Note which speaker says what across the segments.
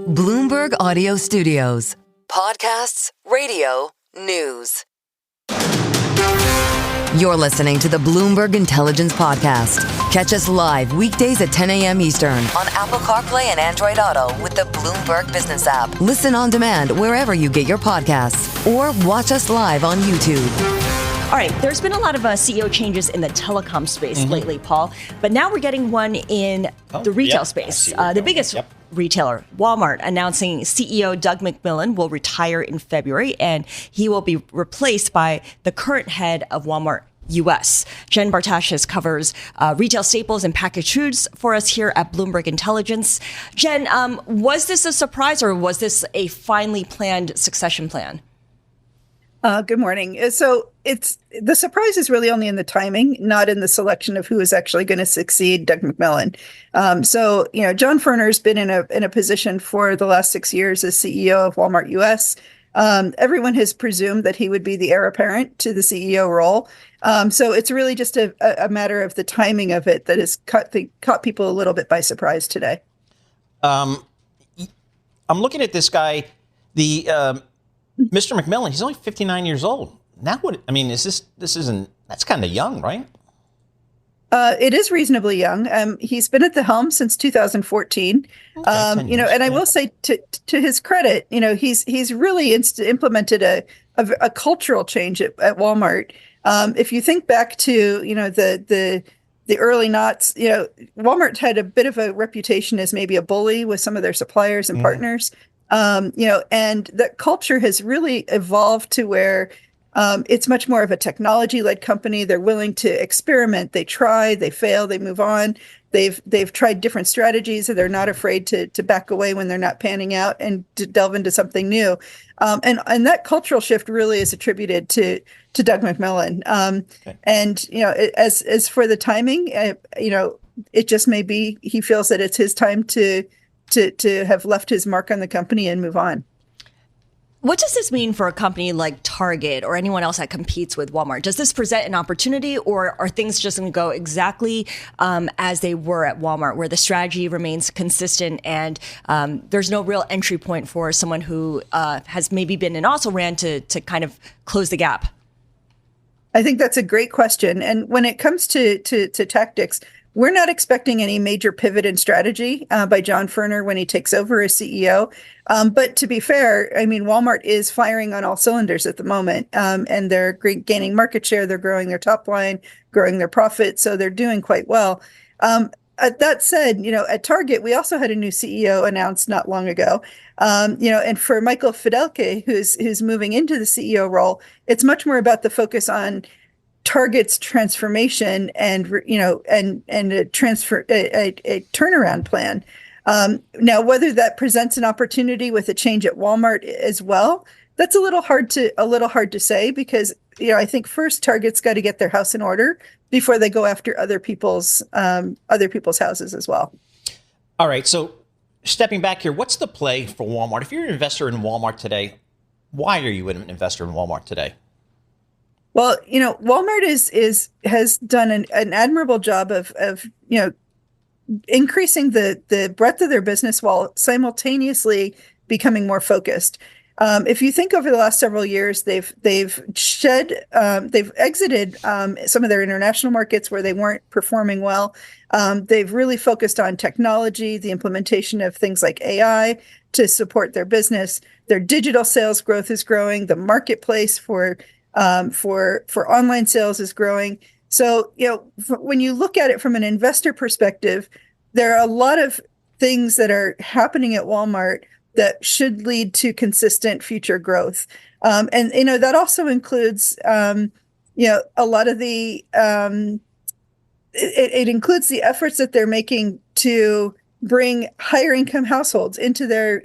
Speaker 1: Bloomberg Audio Studios. Podcasts, radio, news. You're listening to the Bloomberg Intelligence Podcast. Catch us live weekdays at 10 a.m. Eastern on Apple CarPlay and Android Auto with the Bloomberg Business app. Listen on demand wherever you get your podcasts or watch us live on YouTube.
Speaker 2: All right, there's been a lot of CEO changes in the telecom space lately, Paul, but now we're getting one in the retail space. The biggest retailer, Walmart, announcing CEO Doug McMillon will retire in February, and he will be replaced by the current head of Walmart U.S. Jen Bartashus covers retail staples and packaged foods for us here at Bloomberg Intelligence. Jen, was this a surprise or was this a finely planned succession plan?
Speaker 3: Good morning. So the surprise is really only in the timing, not in the selection of who is actually going to succeed Doug McMillon. John Furner has been in a position for the last 6 years as CEO of Walmart U.S. Everyone has presumed that he would be the heir apparent to the CEO role. So it's really just a matter of the timing of it that has caught people a little bit by surprise today.
Speaker 4: I'm looking at this guy, Mr. McMillon. He's only 59 years old. Now what? I mean, that's kind of young, right?
Speaker 3: It is reasonably young. He's been at the helm since 2014. Okay, and I will say to his credit, he's really implemented a cultural change at Walmart. If you think back to the early noughts, Walmart had a bit of a reputation as maybe a bully with some of their suppliers and partners. And that culture has really evolved to where it's much more of a technology-led company. They're willing to experiment. They try, they fail, they move on. They've tried different strategies, and they're not afraid to back away when they're not panning out and to delve into something new. And that cultural shift really is attributed to Doug McMillon. Okay. And as for the timing, it just may be he feels that it's his time to have left his mark on the company and move on.
Speaker 2: What does this mean for a company like Target or anyone else that competes with Walmart? Does this present an opportunity, or are things just going to go exactly as they were at Walmart, where the strategy remains consistent and there's no real entry point for someone who has maybe been an also-ran to kind of close the gap?
Speaker 3: I think that's a great question. And when it comes to tactics, we're not expecting any major pivot in strategy by John Furner when he takes over as CEO. But to be fair, I mean, Walmart is firing on all cylinders at the moment, and they're gaining market share. They're growing their top line, growing their profit. So they're doing quite well. That said, at Target, we also had a new CEO announced not long ago. And for Michael Fidelke, who's moving into the CEO role, it's much more about the focus on Target's transformation and a turnaround plan. Now, whether that presents an opportunity with a change at Walmart as well, that's a little hard to say, because I think first Target's got to get their house in order before they go after other people's houses as well.
Speaker 4: All right. So stepping back here, what's the play for Walmart? If you're an investor in Walmart today, why are you an investor in Walmart today?
Speaker 3: Well, Walmart has done an admirable job of increasing the breadth of their business while simultaneously becoming more focused. If you think over the last several years, they've exited some of their international markets where they weren't performing well. They've really focused on technology, the implementation of things like AI to support their business. Their digital sales growth is growing. The marketplace for online sales is growing. So, when you look at it from an investor perspective, there are a lot of things that are happening at Walmart that should lead to consistent future growth. And that also includes, a lot of the, it includes the efforts that they're making to bring higher income households into their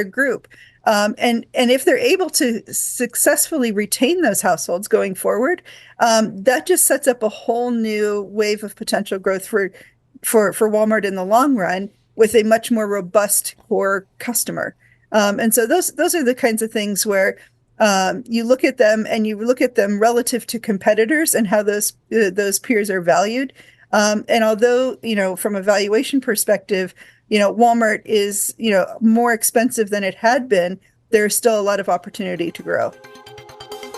Speaker 3: group. And if they're able to successfully retain those households going forward, that just sets up a whole new wave of potential growth for Walmart in the long run, with a much more robust core customer. And so those are the kinds of things where you look at them and you look at them relative to competitors and how those peers are valued. And although, from a valuation perspective, Walmart is, more expensive than it had been, there's still a lot of opportunity to grow.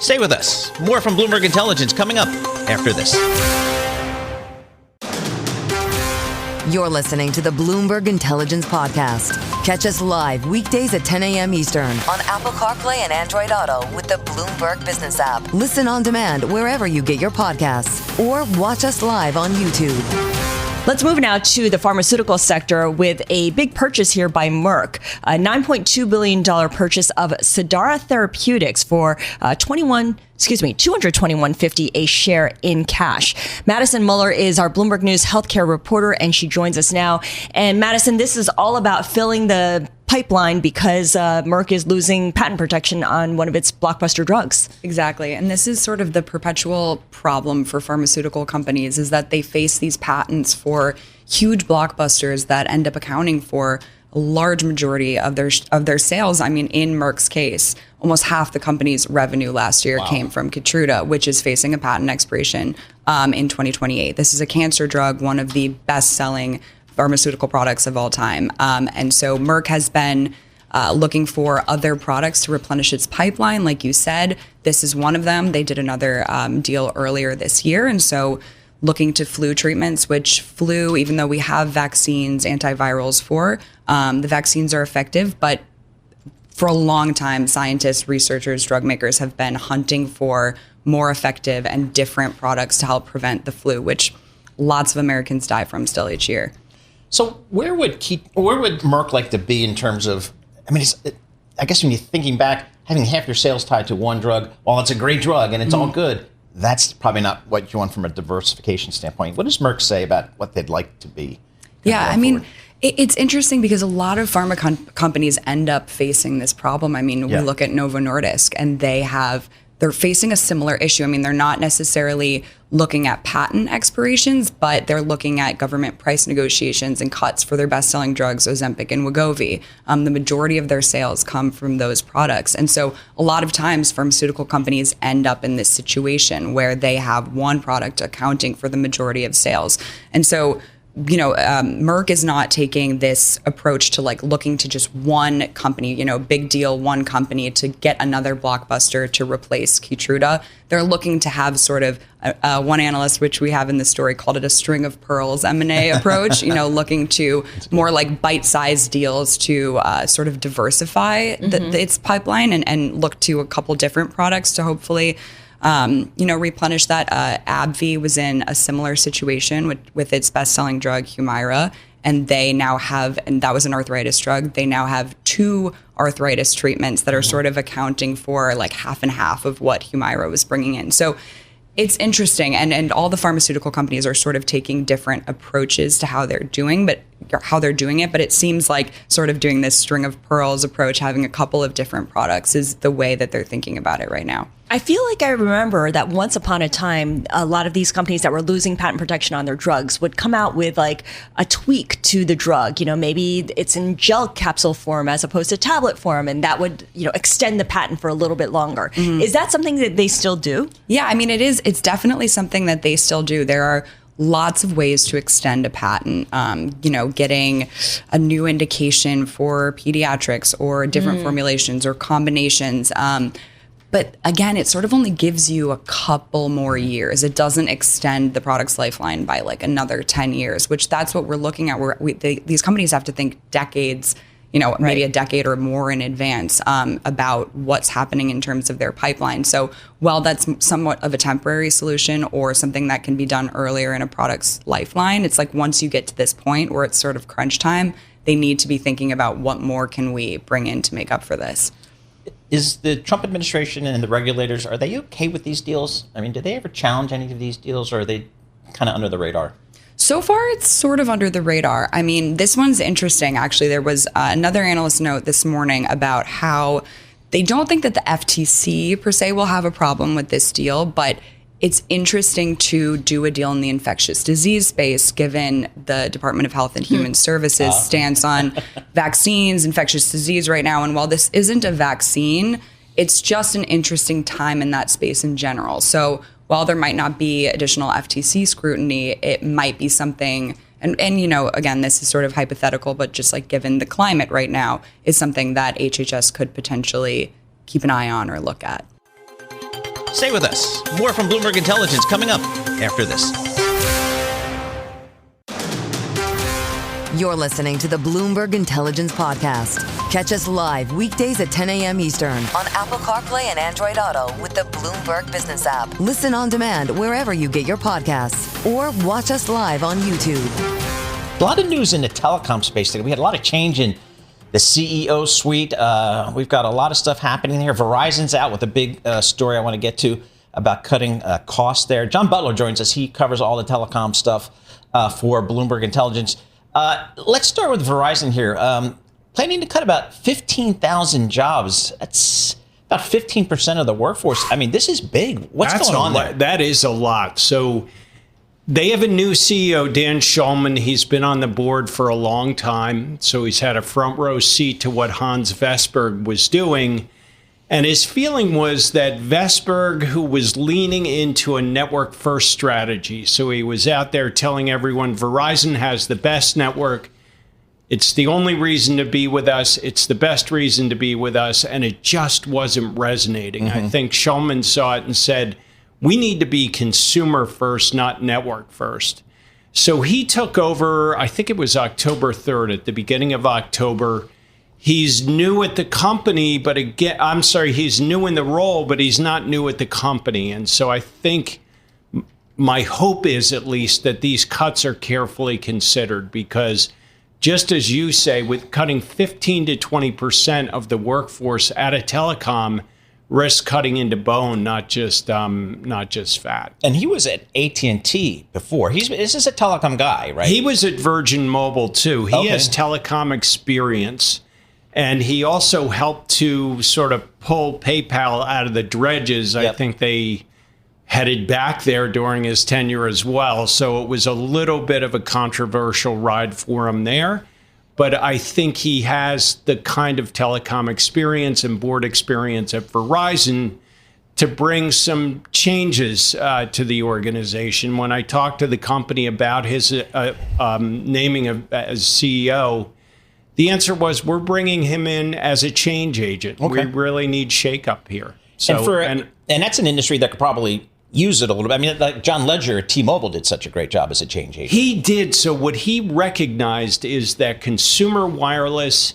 Speaker 4: Stay with us. More from Bloomberg Intelligence coming up after this.
Speaker 1: You're listening to the Bloomberg Intelligence Podcast. Catch us live weekdays at 10 a.m. Eastern on Apple CarPlay and Android Auto with the Bloomberg Business app. Listen on demand wherever you get your podcasts or watch us live on YouTube.
Speaker 2: Let's move now to the pharmaceutical sector with a big purchase here by Merck, a $9.2 billion purchase of Cidara Therapeutics for $221.50 a share in cash. Madison Muller is our Bloomberg News healthcare reporter, and she joins us now. And Madison, this is all about filling the pipeline because Merck is losing patent protection on one of its blockbuster drugs.
Speaker 5: Exactly. And this is sort of the perpetual problem for pharmaceutical companies, is that they face these patents for huge blockbusters that end up accounting for a large majority of their sales. I mean, in Merck's case, almost half the company's revenue last year came from Keytruda, which is facing a patent expiration in 2028. This is a cancer drug, one of the best-selling pharmaceutical products of all time. And so Merck has been looking for other products to replenish its pipeline. Like you said, this is one of them. They did another deal earlier this year. And so looking to flu treatments, which flu, even though we have vaccines, antivirals for, the vaccines are effective. But for a long time, scientists, researchers, drug makers have been hunting for more effective and different products to help prevent the flu, which lots of Americans die from still each year.
Speaker 4: So where would Merck like to be in terms of, I guess when you're thinking back, having half your sales tied to one drug, while it's a great drug and it's all good, that's probably not what you want from a diversification standpoint. What does Merck say about what they'd like to be?
Speaker 5: Yeah, it's interesting because a lot of pharma companies end up facing this problem. We look at Novo Nordisk, and they're facing a similar issue. They're not necessarily looking at patent expirations, but they're looking at government price negotiations and cuts for their best-selling drugs, Ozempic and Wegovy. The majority of their sales come from those products. And so a lot of times pharmaceutical companies end up in this situation where they have one product accounting for the majority of sales. And so Merck is not taking this approach to looking to just one company, big deal, one company to get another blockbuster to replace Keytruda. They're looking to have sort of one analyst, which we have in the story, called it a string of pearls M&A approach, looking to more like bite-sized deals to sort of diversify its pipeline and look to a couple different products to hopefully replenish that. AbbVie was in a similar situation with its best-selling drug, Humira, and they now have, and that was an arthritis drug, they now have 2 arthritis treatments that are sort of accounting for like half and half of what Humira was bringing in. So it's interesting, and all the pharmaceutical companies are sort of taking different approaches to how they're doing it, but it seems like sort of doing this string of pearls approach, having a couple of different products, is the way that they're thinking about it right now.
Speaker 2: I feel like I remember that once upon a time, a lot of these companies that were losing patent protection on their drugs would come out with like a tweak to the drug. Maybe it's in gel capsule form as opposed to tablet form, and that would, extend the patent for a little bit longer. Mm-hmm. Is that something that they still do? Yeah,
Speaker 5: it is. It's definitely something that they still do. There are lots of ways to extend a patent, getting a new indication for pediatrics or different formulations or combinations. But again, it sort of only gives you a couple more years. It doesn't extend the product's lifeline by like another 10 years, which that's what we're looking at. These companies have to think decades, maybe a decade or more in advance about what's happening in terms of their pipeline. So while that's somewhat of a temporary solution or something that can be done earlier in a product's lifeline, it's like once you get to this point where it's sort of crunch time, they need to be thinking about what more can we bring in to make up for this.
Speaker 4: Is the Trump administration and the regulators, are they okay with these deals? Do they ever challenge any of these deals, or are they kind of under the radar?
Speaker 5: So far, it's sort of under the radar. This one's interesting. Actually, there was another analyst note this morning about how they don't think that the FTC per se will have a problem with this deal, but it's interesting to do a deal in the infectious disease space, given the Department of Health and Human Services stance on vaccines, infectious disease right now. And while this isn't a vaccine, it's just an interesting time in that space in general. So while there might not be additional FTC scrutiny, it might be something, and again, this is sort of hypothetical, but just like given the climate right now, is something that HHS could potentially keep an eye on or look at.
Speaker 4: Stay with us. More from Bloomberg Intelligence coming up after this.
Speaker 1: You're listening to the Bloomberg Intelligence Podcast. Catch us live weekdays at 10 a.m. Eastern on Apple CarPlay and Android Auto with the Bloomberg Business app. Listen on demand wherever you get your podcasts or watch us live on YouTube.
Speaker 4: A lot of news in the telecom space today. We had a lot of change in the CEO suite. We've got a lot of stuff happening here. Verizon's out with a big story I want to get to about cutting costs there. John Butler joins us. He covers all the telecom stuff for Bloomberg Intelligence. Let's start with Verizon here. Planning to cut about 15,000 jobs. That's about 15% of the workforce. I mean, this is big. What's going on there?
Speaker 6: That is a lot. So they have a new CEO, Dan Schulman. He's been on the board for a long time. So he's had a front row seat to what Hans Vestberg was doing. And his feeling was that Vestberg, who was leaning into a network first strategy, so he was out there telling everyone Verizon has the best network. It's the only reason to be with us. It's the best reason to be with us. And it just wasn't resonating. I think Schulman saw it and said, we need to be consumer first, not network first. So he took over, I think it was October 3rd, at the beginning of October. He's new at the company, but again, he's new in the role, but he's not new at the company. And so I think my hope is at least that these cuts are carefully considered, because just as you say, with cutting 15 to 20% of the workforce at a telecom, risk cutting into bone, not just fat.
Speaker 4: And he was at AT&T before. This is a telecom guy, right?
Speaker 6: He was at Virgin Mobile too. He has telecom experience. And he also helped to sort of pull PayPal out of the dredges. I think they headed back there during his tenure as well. So it was a little bit of a controversial ride for him there. But I think he has the kind of telecom experience and board experience at Verizon to bring some changes to the organization. When I talked to the company about his naming as CEO, the answer was, we're bringing him in as a change agent. We really need shakeup here. So,
Speaker 4: and that's an industry that could probably use it a little bit. I mean, like John Ledger at T-Mobile did such a great job as a change agent.
Speaker 6: He did. So what he recognized is that consumer wireless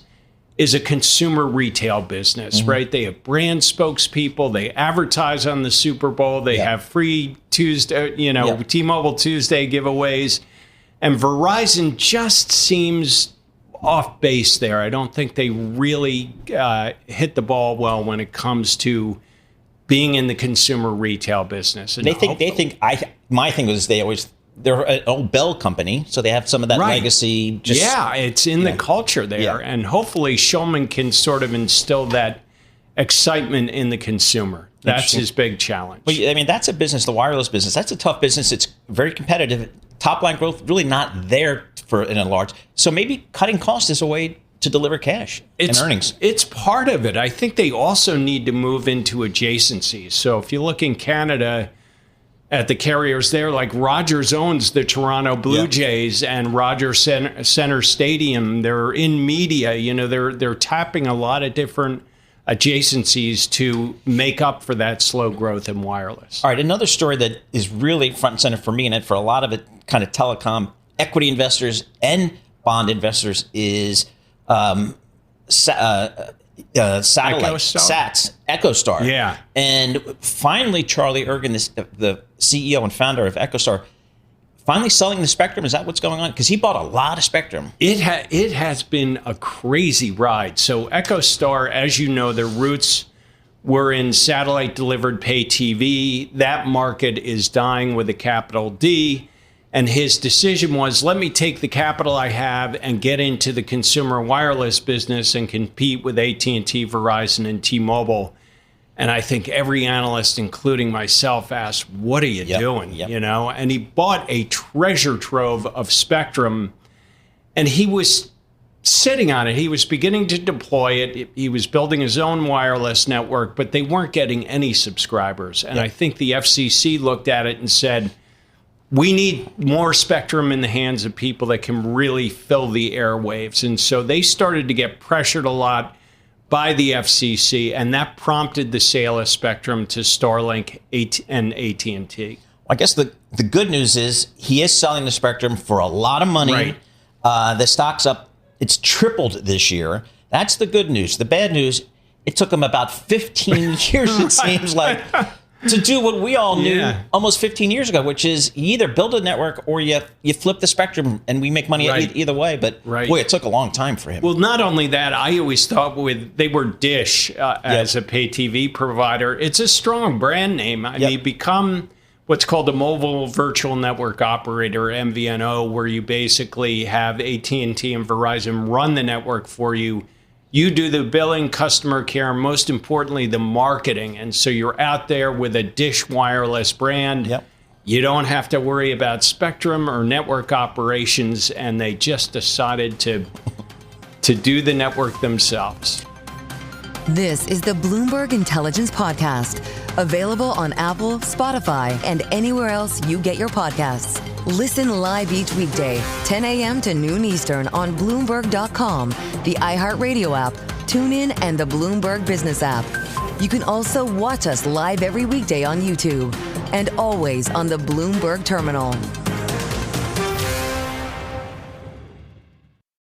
Speaker 6: is a consumer retail business, right? They have brand spokespeople. They advertise on the Super Bowl. They have free Tuesday, T-Mobile Tuesday giveaways. And Verizon just seems off base there. I don't think they really hit the ball well when it comes to being in the consumer retail business. And
Speaker 4: my thing was they're an old Bell company, so they have some of that legacy.
Speaker 6: It's in the culture there. And hopefully Schulman can sort of instill that excitement in the consumer. That's his big challenge.
Speaker 4: Well, I mean, that's a business, the wireless business. That's a tough business. It's very competitive. Top line growth really not there in a large. So maybe cutting costs is a way to deliver cash and earnings.
Speaker 6: It's part of it. I think they also need to move into adjacencies. So if you look in Canada at the carriers there, like Rogers owns the Toronto Blue Jays and Rogers Center Stadium. They're in media. They're tapping a lot of different adjacencies to make up for that slow growth in wireless.
Speaker 4: All right, another story that is really front and center for me and for a lot of it kind of telecom equity investors and bond investors is satellite, SATs, EchoStar.
Speaker 6: Yeah.
Speaker 4: And finally, Charlie Ergen, the CEO and founder of EchoStar, finally selling the spectrum. Is that what's going on? Because he bought a lot of spectrum.
Speaker 6: It has been a crazy ride. So EchoStar, as you know, their roots were in satellite delivered pay TV. That market is dying with a capital D. And his decision was, let me take the capital I have and get into the consumer wireless business and compete with AT&T, Verizon, and T-Mobile. And I think every analyst, including myself, asked, what are you doing? And he bought a treasure trove of spectrum. And he was sitting on it. He was beginning to deploy it. He was building his own wireless network, but they weren't getting any subscribers. And I think the FCC looked at it and said, we need more spectrum in the hands of people that can really fill the airwaves. And so they started to get pressured a lot by the FCC, and that prompted the sale of spectrum to Starlink and AT&T.
Speaker 4: I guess the good news is he is selling the spectrum for a lot of money.
Speaker 6: Right.
Speaker 4: The stock's up. It's tripled this year. That's the good news. The bad news, it took him about 15 years, it seems like, to do what we all knew almost 15 years ago, which is you either build a network or you flip the spectrum and we make money either way. But boy, it took a long time for him.
Speaker 6: Well, not only that, I always thought they were Dish as a pay TV provider. It's a strong brand name. I mean, become what's called a mobile virtual network operator, MVNO, where you basically have AT&T and Verizon run the network for you. You do the billing, customer care, and most importantly, the marketing. And so you're out there with a Dish Wireless brand.
Speaker 4: Yep.
Speaker 6: You don't have to worry about spectrum or network operations, and they just decided to do the network themselves.
Speaker 1: This is the Bloomberg Intelligence Podcast, available on Apple, Spotify, and anywhere else you get your podcasts. Listen live each weekday, 10 a.m. to noon Eastern on Bloomberg.com, the iHeartRadio app, TuneIn, and the Bloomberg Business app. You can also watch us live every weekday on YouTube and always on the Bloomberg Terminal.